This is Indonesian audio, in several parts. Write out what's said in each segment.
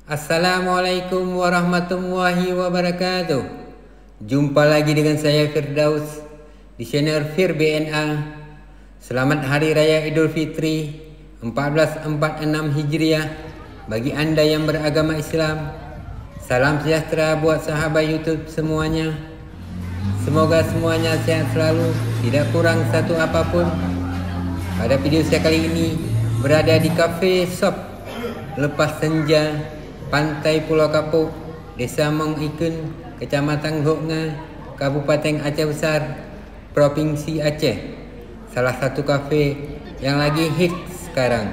Assalamualaikum warahmatullahi wabarakatuh. Jumpa lagi dengan saya Firdaus di channel Fir BNA. Selamat Hari Raya Idul Fitri 1446 Hijriah bagi Anda yang beragama Islam. Salam sejahtera buat sahabat YouTube semuanya. Semoga semuanya sehat selalu, tidak kurang satu apapun. Pada video saya kali ini berada di cafe shop lepas senja Pantai Pulau Kapuk, Desa Mong Ikun, Kecamatan Hoknga, Kabupaten Aceh Besar, Provinsi Aceh. Salah satu kafe yang lagi hits sekarang.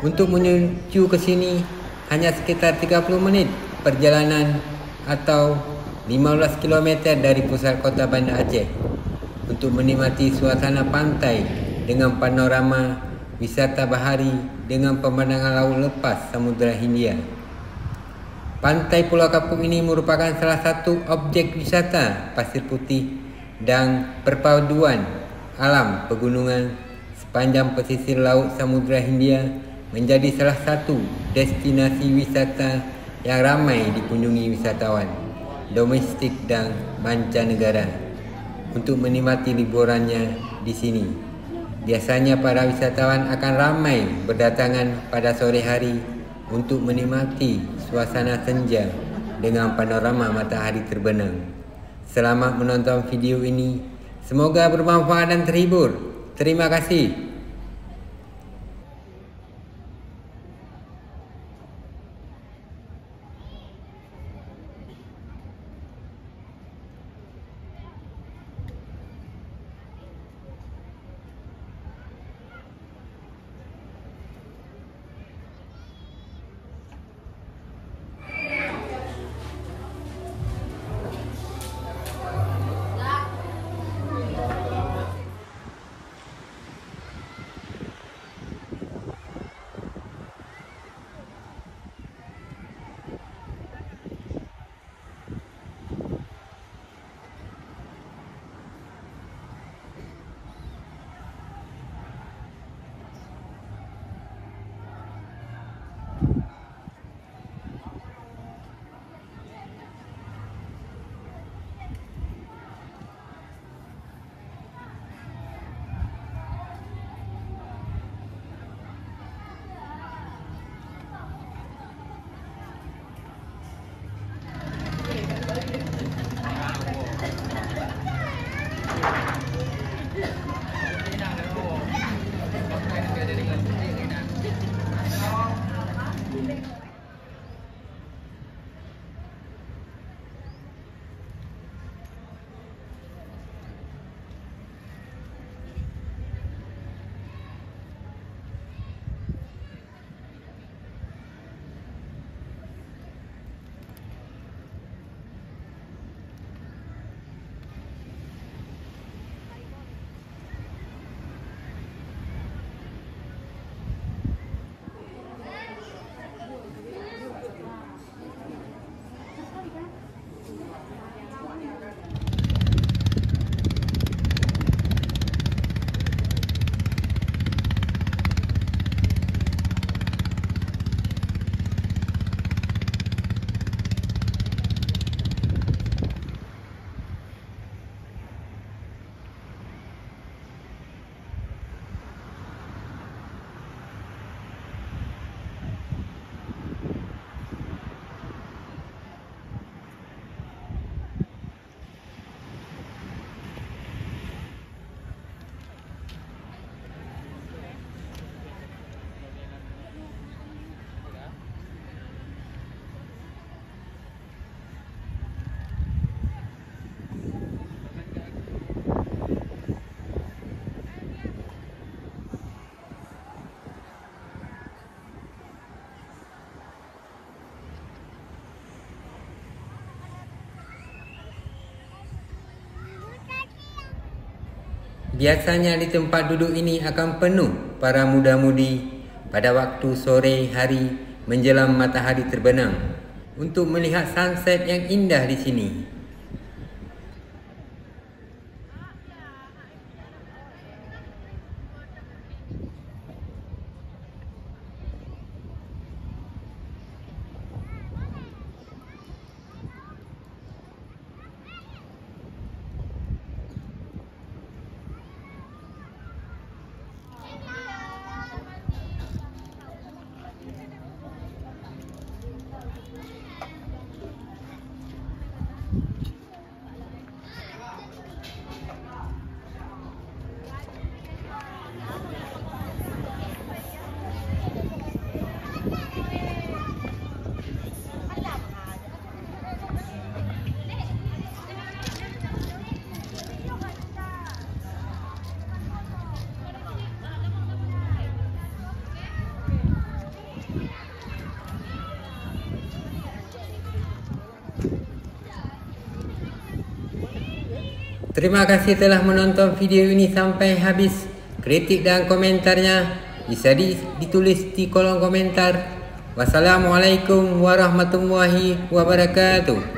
Untuk menuju ke sini hanya sekitar 30 menit perjalanan atau 15 km dari pusat kota Banda Aceh untuk menikmati suasana pantai dengan panorama wisata bahari dengan pemandangan laut lepas Samudra Hindia. Pantai Pulau Kapuk ini merupakan salah satu objek wisata pasir putih dan perpaduan alam pegunungan sepanjang pesisir laut Samudra Hindia, menjadi salah satu destinasi wisata yang ramai dikunjungi wisatawan domestik dan mancanegara untuk menikmati liburannya di sini. Biasanya para wisatawan akan ramai berdatangan pada sore hari untuk menikmati suasana senja dengan panorama matahari terbenam. Selamat menonton video ini. Semoga bermanfaat dan terhibur. Terima kasih. Biasanya di tempat duduk ini akan penuh para muda-mudi pada waktu sore hari menjelang matahari terbenam untuk melihat sunset yang indah di sini. Terima kasih telah menonton video ini sampai habis. Kritik dan komentarnya bisa ditulis di kolom komentar. Wassalamualaikum warahmatullahi wabarakatuh.